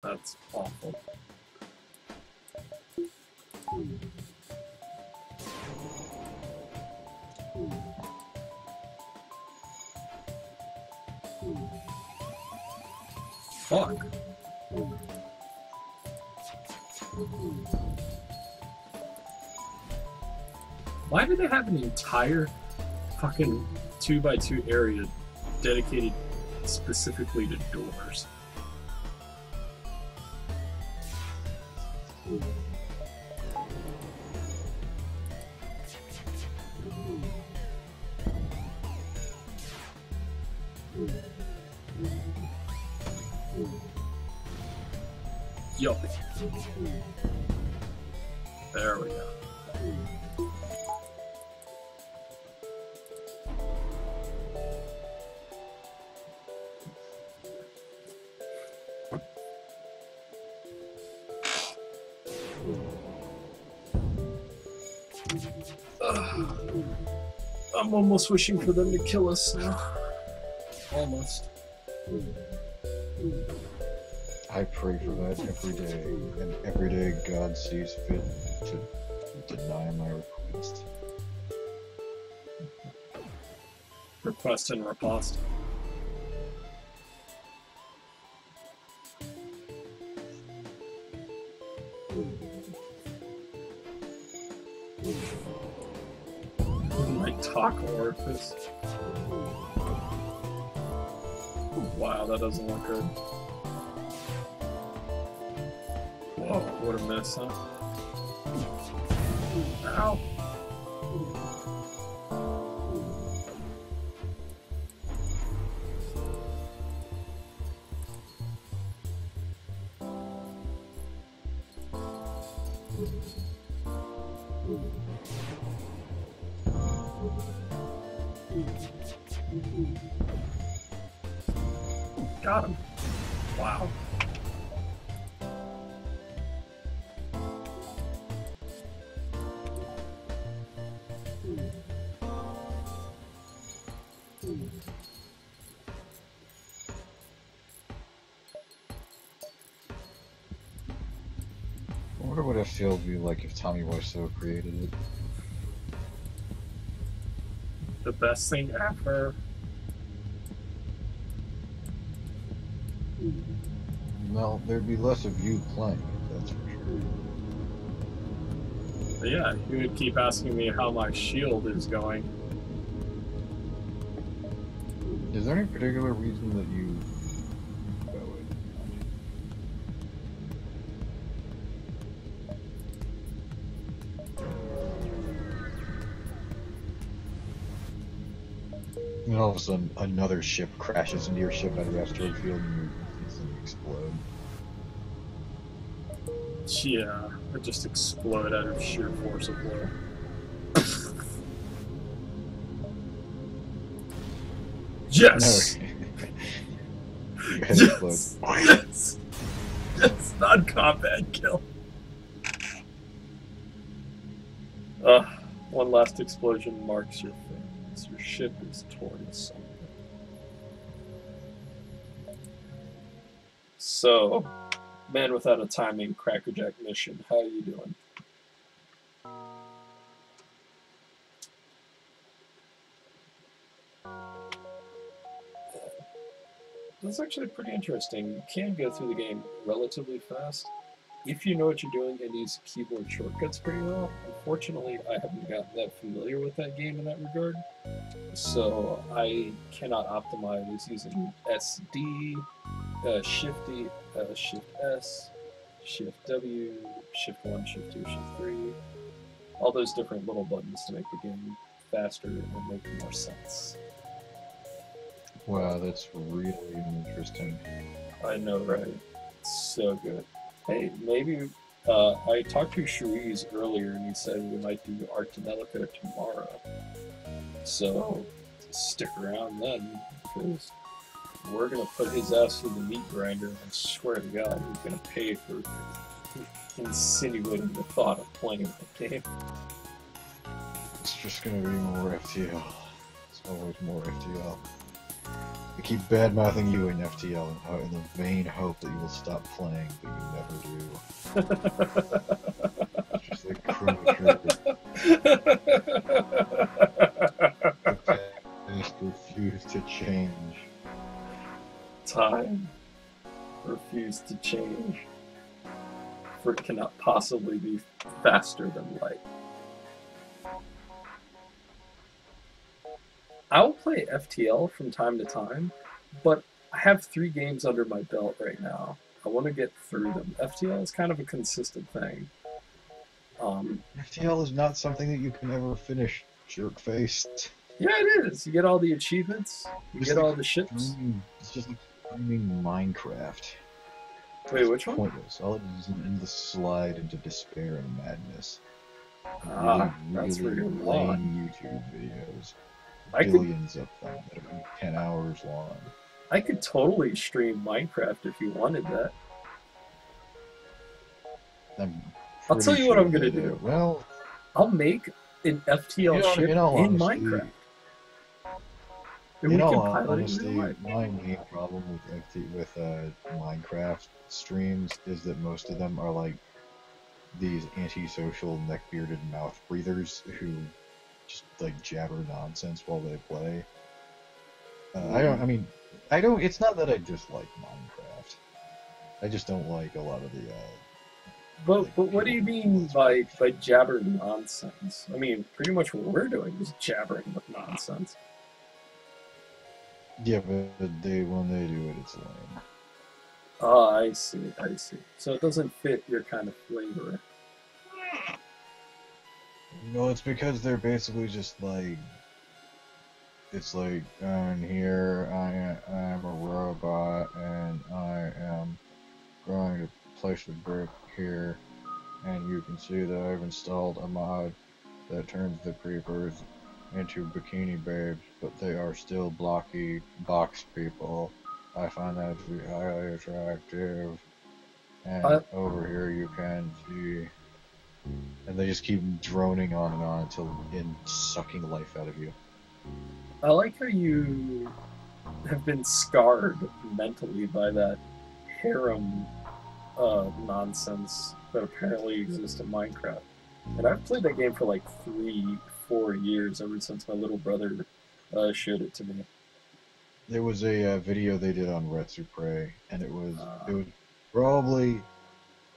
That's awful. Fuck. Why do they have an entire fucking 2x2 area dedicated specifically to doors? Yo. There we go. I'm almost wishing for them to kill us now. Almost. I pray for that every day, and every day God sees fit to deny my request. Request and riposte. My taco orifice. Wow, that doesn't look good. Whoa, what a mess, huh? Ow! Got him. Wow. I wonder what FTL would be like if Tommy Wiseau created it. The best thing ever. Well, there'd be less of you playing it, that's for sure. But yeah, you would keep asking me how my shield is going. Is there any particular reason that you... Oh, wait. And all of a sudden, another ship crashes into your ship out of the asteroid field and you instantly explode. Yeah, I just explode out of sheer force of will. Yes! No. Your head explodes. Yes! Yes! Non-combat kill. One last explosion marks your face. Your ship is torn asunder. So, Man Without a Timing, Crackerjack mission. How are you doing? That's actually pretty interesting. You can go through the game relatively fast if you know what you're doing and use keyboard shortcuts pretty well. Unfortunately, I haven't gotten that familiar with that game in that regard, so I cannot optimize using SD, Shift E, Shift S, Shift W, Shift 1, Shift 2, Shift 3, all those different little buttons to make the game faster and make more sense. Wow, that's really interesting. I know, right? So good. Hey, maybe I talked to Cherise earlier, and he said we might do Artanelica tomorrow. So stick around then, because we're gonna put his ass through the meat grinder. And I swear to God, he's gonna pay for insinuating the thought of playing the game. It's just gonna be more FTL. It's always more FTL. I keep bad-mouthing you in FTL in the vain hope that you will stop playing, but you never do. It's just like premature. The past refused to change. Time refused to change, for it cannot possibly be faster than light. I'll play FTL from time to time, but I have 3 games under my belt right now. I want to get through them. FTL is kind of a consistent thing. FTL is not something that you can ever finish, jerk face. Yeah, it is. You get all the achievements. You It's get like all the ships. It's just like streaming Minecraft. Wait, It's which one? pointless. All it is an endless slide into despair and madness. Ah, Really, that's where really you're lame wrong. YouTube videos. I could, Billions of them that are 10 hours long. I could totally stream Minecraft if you wanted that. I'm I'll tell pretty you what sure I'm gonna that, do. well, I'll make an FTL ship in all in honesty, Minecraft, and we can pilot it in real honesty, life. my main problem with Minecraft streams is that most of them are like these antisocial neck-bearded mouth breathers who just like jabber nonsense while they play. I mean, I don't. It's not that I dislike Minecraft. I just don't like a lot of the. But Like what do you mean by jabber nonsense? I mean, pretty much what we're doing is jabbering with nonsense. Yeah, but when they do it, it's lame. Oh, I see, I see. So it doesn't fit your kind of flavor. No, it's because they're basically just like. It's like, and here I am a robot, and I am going to place a brick here, and you can see that I've installed a mod that turns the creepers into bikini babes, but they are still blocky box people. I find that to be highly attractive. I And over here you can see, and they just keep droning on and on until sucking life out of you. I like how you have been scarred mentally by that harem nonsense that apparently exists in Minecraft. And I've played that game for like 3, 4 years ever since my little brother showed it to me. There was a video they did on Retsupre, and it was Uh, probably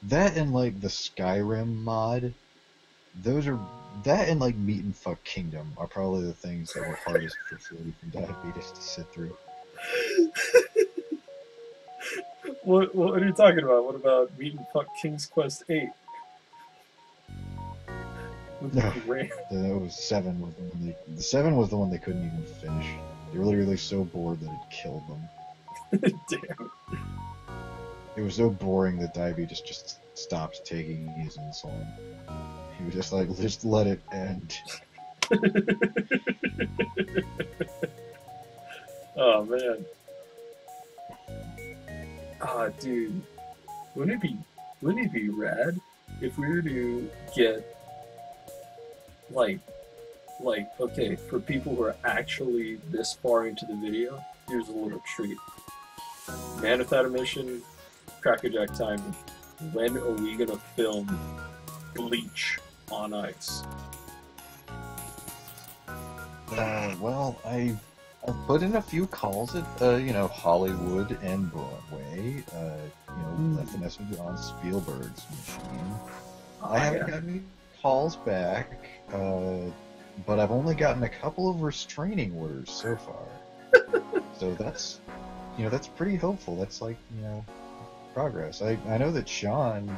that and like the Skyrim mod. Those are that and like Meat and Fuck Kingdom are probably the things that were hardest for somebody from diabetes to sit through. what are you talking about? What about Meat and Fuck King's Quest 8? No, Great. that was seven was the 7 was the one they couldn't even finish. They were literally so bored that it killed them. Damn. It was so boring that diabetes just stopped taking his insulin. He was just like, just let it end. Oh man. Ah, dude. Wouldn't it be rad if we were to get like okay, for people who are actually this far into the video, here's a little treat. Man without a mission, Crackerjack timing. When are we gonna film Bleach on ice? Well, I've put in a few calls at Hollywood and Broadway. Left a message on Spielberg's machine. I haven't gotten any calls back, but I've only gotten a couple of restraining orders so far. So that's pretty hopeful. That's like progress. I know that Sean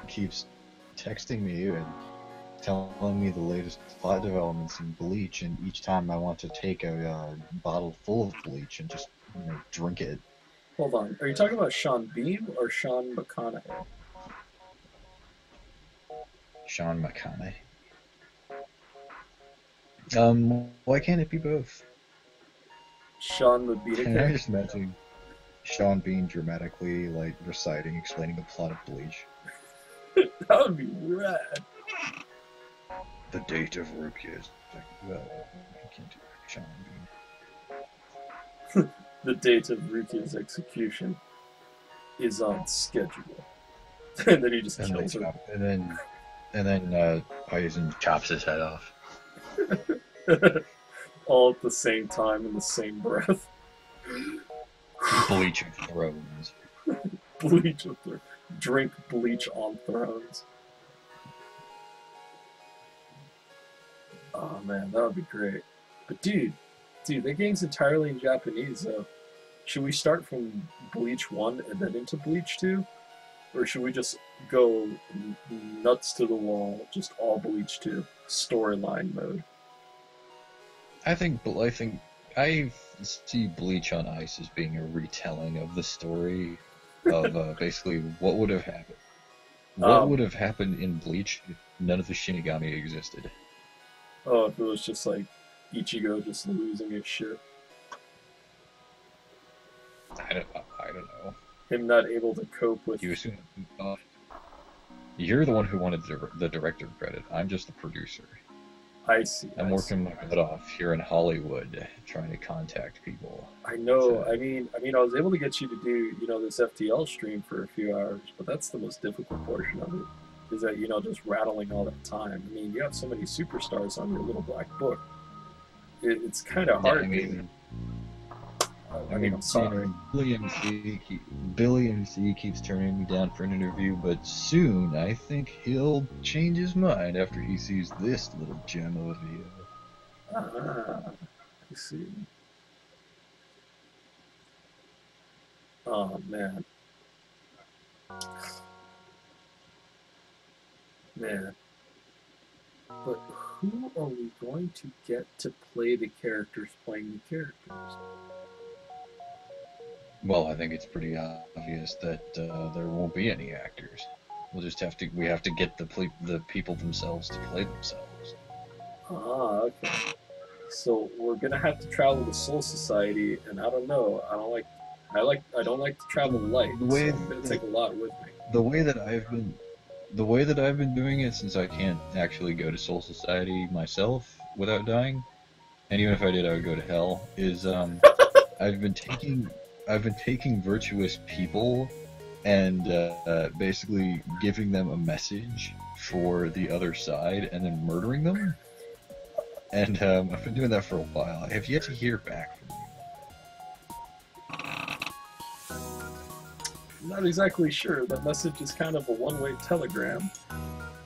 keeps texting me and telling me the latest plot developments in Bleach, and each time I want to take a bottle full of bleach and just drink it. Hold on. Are you talking about Sean Bean or Sean McConaughey? Sean McConaughey. Why can't it be both? Sean the Can I Bean. just imagine Sean Bean dramatically like reciting, explaining the plot of Bleach? That would be rad. The date of Rukia is like, well, I can't do Sean Bean. the date of Rukia's execution is on schedule. And then he just And they kills chop, and then Poison chops his head off. her. All at the same time in the same breath. Bleach of thrones. Bleach with their drink bleach on thrones. Oh man, that would be great. But dude, that game's entirely in Japanese though. Should we start from Bleach 1 and then into Bleach 2? Or should we just go nuts to the wall, just all Bleach 2, storyline mode? I see Bleach on Ice as being a retelling of the story of basically what would have happened. What would Um, have happened in Bleach if none of the Shinigami existed? oh, if it was just like Ichigo just losing his shit. I don't know. Him not able to cope with. You assume you're the one who wanted the director credit. I'm just the producer. I see, I'm I see. working my butt off here in Hollywood, trying to contact people. I know. To, I was able to get you to do, this FTL stream for a few hours, but that's the most difficult portion of it. Is that just rattling all that time. I mean, you have so many superstars on your little black book. It's kind of yeah, hard. I'm sorry. Billy MC keeps turning me down for an interview, but soon I think he'll change his mind after he sees this little gem of a video. Ah, I see. Oh man, man. But who are we going to get to play the characters playing the characters? Well, I think it's pretty obvious that there won't be any actors. We have to get the people themselves to play themselves. Ah, okay. So we're gonna have to travel to Soul Society, and I don't know. I don't like to travel light, The so way I'm gonna take a lot with me. the way that I've been the way that I've been doing it, since I can't actually go to Soul Society myself without dying, and even if I did, I would go to hell. Is I've been taking I've been taking virtuous people and basically giving them a message for the other side and then murdering them. And I've been doing that for a while. I have yet to hear back from I'm not exactly sure. That message is kind of a one-way telegram.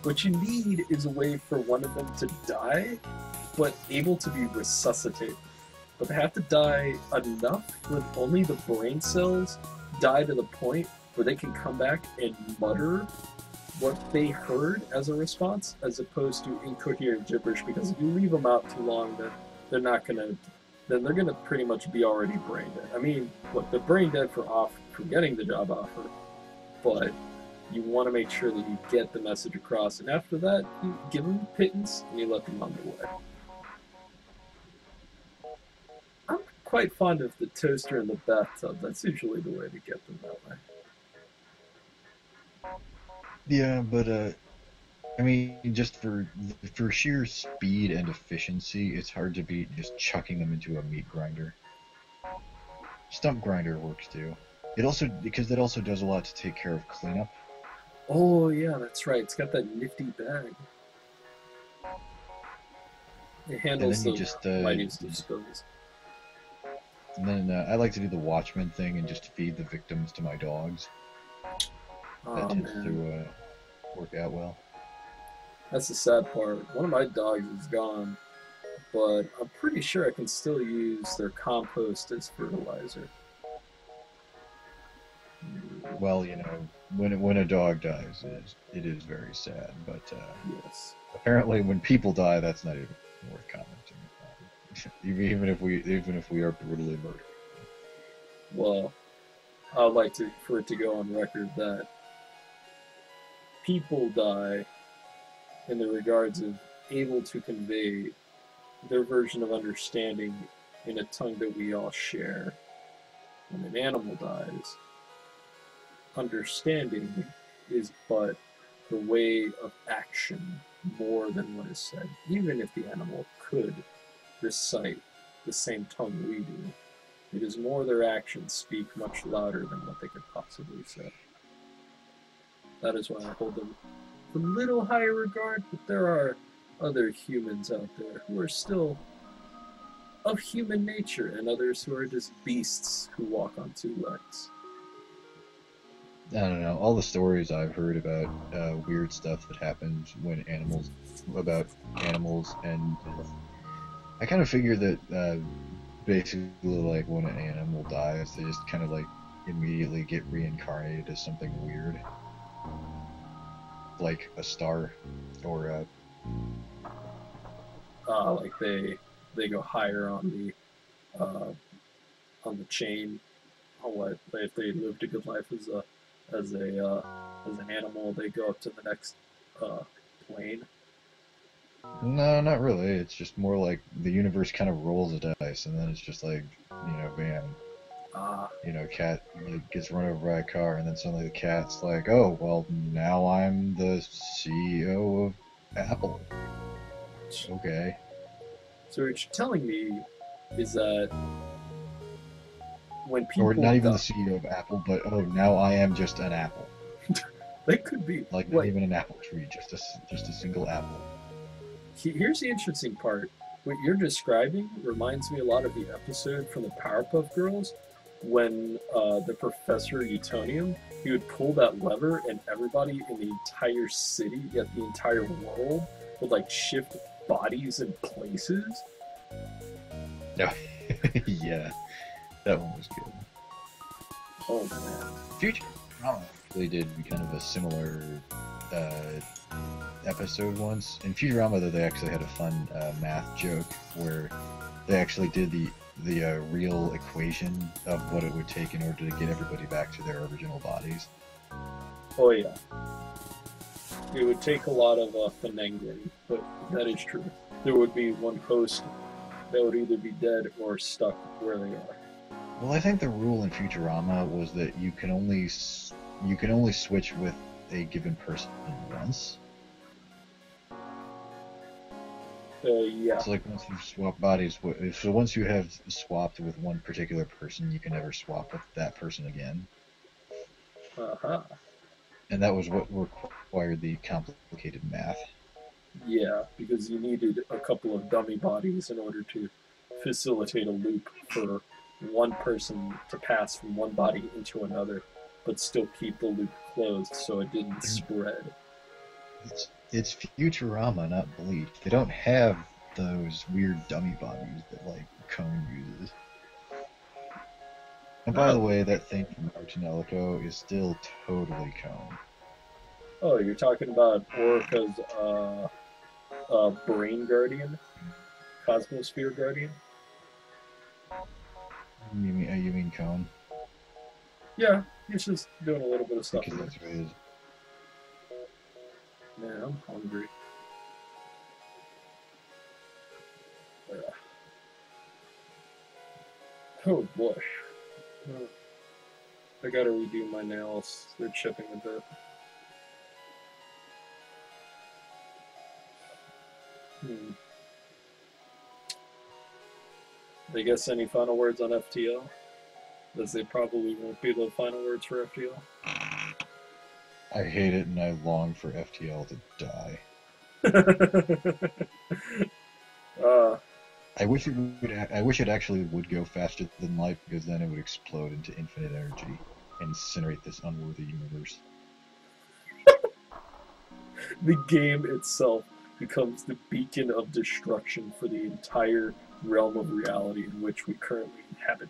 What you need is a way for one of them to die, but able to be resuscitated. But they have to die enough with only the brain cells die to the point where they can come back and mutter what they heard as a response, as opposed to incoherent gibberish. Because if you leave them out too long, then they're not gonna. Then they're gonna pretty much be already brain dead. I mean, look, they're brain dead for getting the job offer, but you want to make sure that you get the message across. And after that, you give them pittance and you let them on their way. I'm quite fond of the toaster in the bathtub. That's usually the way to get them that way. Yeah, but I mean, just for sheer speed and efficiency, it's hard to beat just chucking them into a meat grinder. Stump grinder works too. It also because that also does a lot to take care of cleanup. Oh yeah, that's right. It's got that nifty bag. It And handles then you the just mightiest of spills. and then I like to do the Watchmen thing and just feed the victims to my dogs. That Oh tends man, to work out well. that's the sad part. One of my dogs is gone, but I'm pretty sure I can still use their compost as fertilizer. Well, when a dog dies, it is very sad. But Yes. apparently, when people die, that's not even worth commenting on. Even if we are brutally murdered. Well, I'd like for it to go on record that people die in the regards of able to convey their version of understanding in a tongue that we all share. When an animal dies, understanding is but the way of action more than what is said, even if the animal could recite the same tongue we do. because more of their actions speak much louder than what they could possibly say. That is why I hold them a little higher regard, but there are other humans out there who are still of human nature, and others who are just beasts who walk on two legs. I don't know. All the stories I've heard about weird stuff that happens when about animals, and I kind of figure that basically, like when an animal dies, they just kind of like immediately get reincarnated as something weird, like a star, or Like they go higher uh, on the chain. On what if they lived a good life as a as an animal, they go up to the next uh, plane. no, not really. It's just more like the universe kind of rolls a dice, and then it's just like, bam, Ah, cat like, gets run over by a car, and then suddenly the cat's like, oh, well, now I'm the CEO of Apple. Okay. so what you're telling me is that when Or people not even die, the CEO of Apple, but oh, now I am just an apple. they could be Like not what. even an apple tree, just a single apple. Here's the interesting part. What you're describing reminds me a lot of the episode from the Powerpuff Girls when the Professor Utonium, he would pull that lever and everybody in the entire city, yet the entire world, would like shift bodies and places. No. Yeah, that one was good. Oh man. Futurama actually did kind of a similar uh, episode once. In Futurama, though, they actually had a fun math joke where they actually did the real equation of what it would take in order to get everybody back to their original bodies. Oh yeah. It would take a lot of finagling, but that is true. There would be one host that would either be dead or stuck where they are. Well, I think the rule in Futurama was that you can only switch with a given person once. Yeah. So like once you swap bodies, so once you have swapped with one particular person, you can never swap with that person again. Uh-huh. And that was what required the complicated math. Yeah, because you needed a couple of dummy bodies in order to facilitate a loop for one person to pass from one body into another, but still keep the loop closed so it didn't spread. It's Futurama, not Bleach. They don't have those weird dummy bodies that like Cone uses. And by the Oh, way, that thing from Archinelico is still totally Cone. oh, you're talking about Orica's Brain Guardian, Cosmosphere Guardian? You mean Cone? Yeah, he's just doing a little bit of stuff. Because that's what it is. Man, I'm hungry. Oh boy. I gotta redo my nails. They're chipping a bit. Hmm. I guess any final words on FTL? As they probably won't be the final words for FTL. I hate it and I long for FTL to die. uh, I wish it actually would go faster than light because then it would explode into infinite energy and incinerate this unworthy universe. the game itself becomes the beacon of destruction for the entire realm of reality in which we currently inhabit.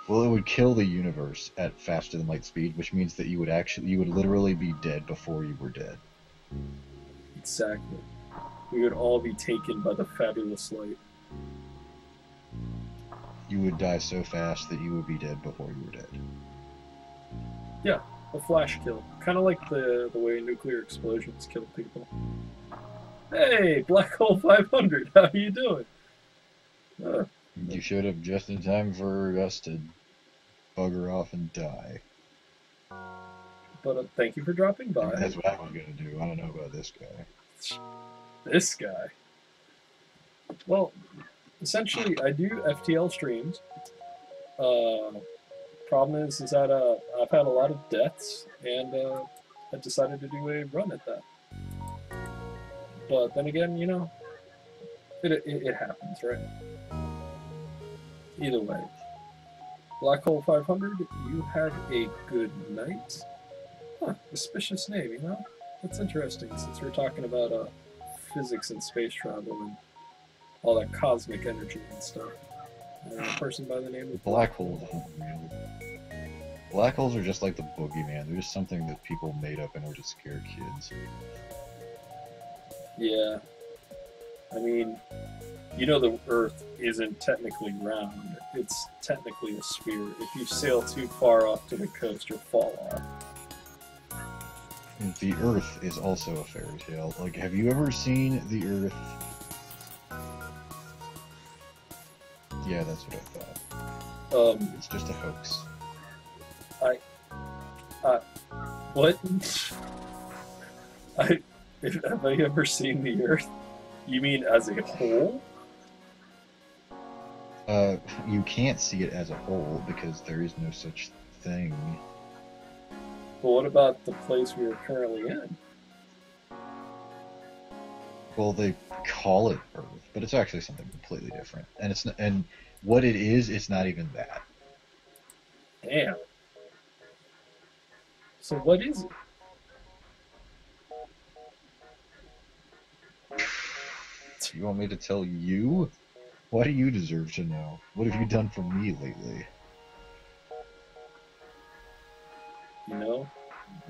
Well, it would kill the universe at faster than light speed, which means that you would literally be dead before you were dead. Exactly. We would all be taken by the fabulous light. You would die so fast that you would be dead before you were dead. Yeah, a flash kill. Kind of like the way nuclear explosions kill people. Hey, Black Hole 500, how you doing? You showed up just in time for us to bugger off and die. But thank you for dropping I mean, by. that's what I was gonna do. I don't know about this guy. This guy. Well, essentially, I do FTL streams. Uh, Problem is that I've had a lot of deaths, and I decided to do a run at that. But then again, it happens, right? Either way, Black Hole 500, you had a good night. Huh, auspicious name, That's interesting, since we're talking about physics and space travel and all that cosmic energy and stuff. A person by the name of Black holes aren't real. Black holes are just like the boogeyman. They're just something that people made up in order to scare kids. Yeah. I mean, the Earth isn't technically round. It's technically a sphere. If you sail too far off to the coast, you'll fall off. The Earth is also a fairy tale. Like, have you ever seen the Earth? Yeah, that's what I thought. It's just a hoax. What? Have I ever seen the Earth? You mean as a whole? You can't see it as a whole because there is no such thing. But what about the place we are currently in? Well, they call it Earth, but it's actually something completely different. And and what it is, it's not even that. Damn. So what is it? You want me to tell you? Why do you deserve to know? What have you done for me lately? You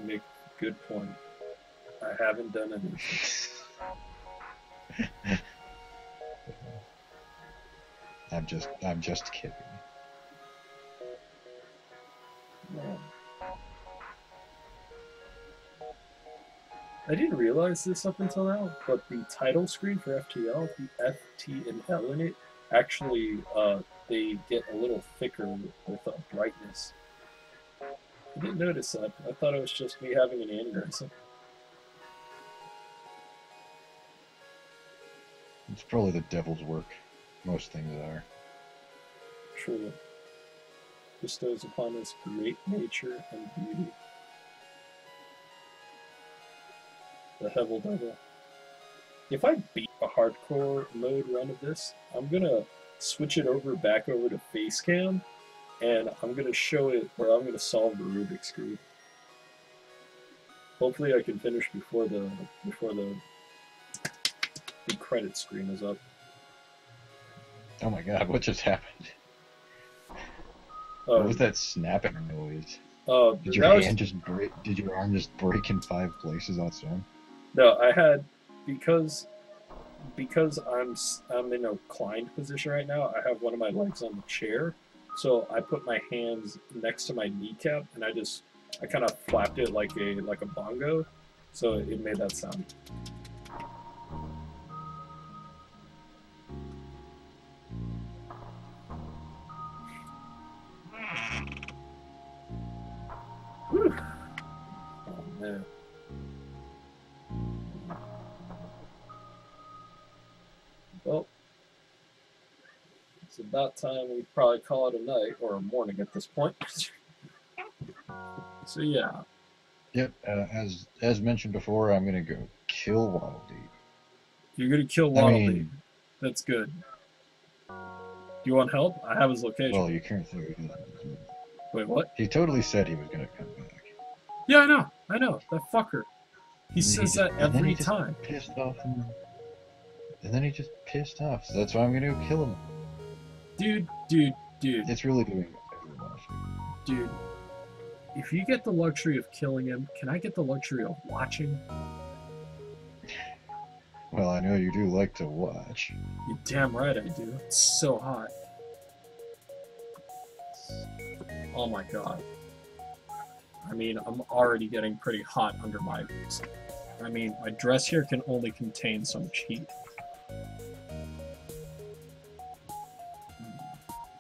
make a good point. I haven't done anything. I'm just kidding. Man. I didn't realize this up until now, but the title screen for FTL, the F, T, and L in it, actually, they get a little thicker with brightness. I didn't notice that. I thought it was just me having an aneurysm. It's probably the devil's work. Most things are. True. Bestows upon us great nature and beauty. The Hevel Devil. If I beat a hardcore mode run of this, I'm gonna switch it back over to face cam, and I'm gonna show it where I'm gonna solve the Rubik's Cube. Hopefully I can finish before the credit screen is up. Oh my god, what just happened? Oh, What was that snapping noise? Did your arm just break in 5 places on its own? No, I had because I'm in a reclined position right now. I have one of my legs on the chair, so I put my hands next to my kneecap, and I kind of flapped it like a bongo, so it made that sound. Whew. Oh man. Well, it's about time we probably call it a night or a morning at this point. So yeah. Yep. As mentioned before, I'm gonna go kill Waddle Dee. You're gonna kill Waddle Dee. That's good. Do you want help? I have his location. Well, you can't say it. Wait, what? He totally said he was gonna come back. Yeah, I know. That fucker. He says that every time. Pissed off and then he just pissed off. So that's why I'm gonna go kill him. Dude. It's really doing everyone. Dude, if you get the luxury of killing him, can I get the luxury of watching? Well, I know you do like to watch. You're damn right I do. It's so hot. Oh my god. I mean, I'm already getting pretty hot under my boots. I mean, my dress here can only contain so much heat.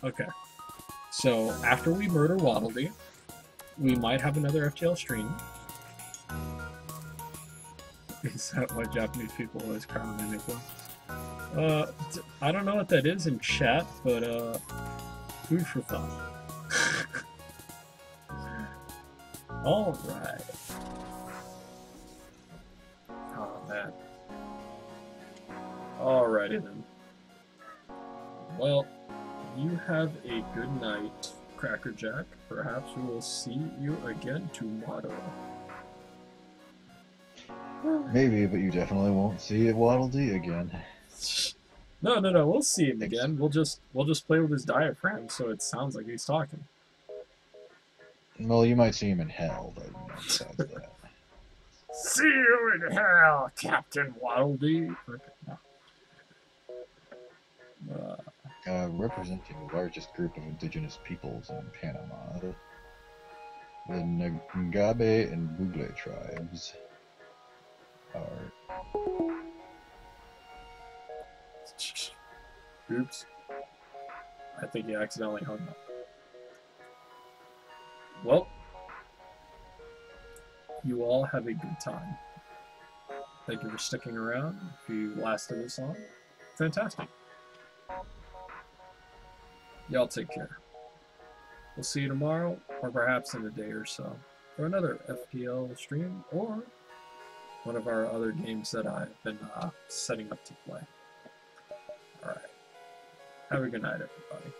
Okay. So, after we murder Waddle Dee, we might have another FTL stream. Is that why Japanese people always cry when they make love? I don't know what that is in chat, but food for thought. All right. Oh man. Alrighty then. Well, you have a good night, Crackerjack. Perhaps we will see you again tomorrow. Maybe, but you definitely won't see Waddle Dee again. No, we'll see him again. We'll just play with his diaphragm so it sounds like he's talking. Well, you might see him in hell, but besides that. See you in hell, Captain Waddle-Dee. Representing the largest group of indigenous peoples in Panama, the Ngabe and Bugle tribes are... Oops. I think he accidentally hung up. Well, you all have a good time. Thank you for sticking around. If you lasted this long, fantastic. Y'all take care. We'll see you tomorrow, or perhaps in a day or so, for another FTL stream, or one of our other games that I've been setting up to play. Alright. Have a good night, everybody.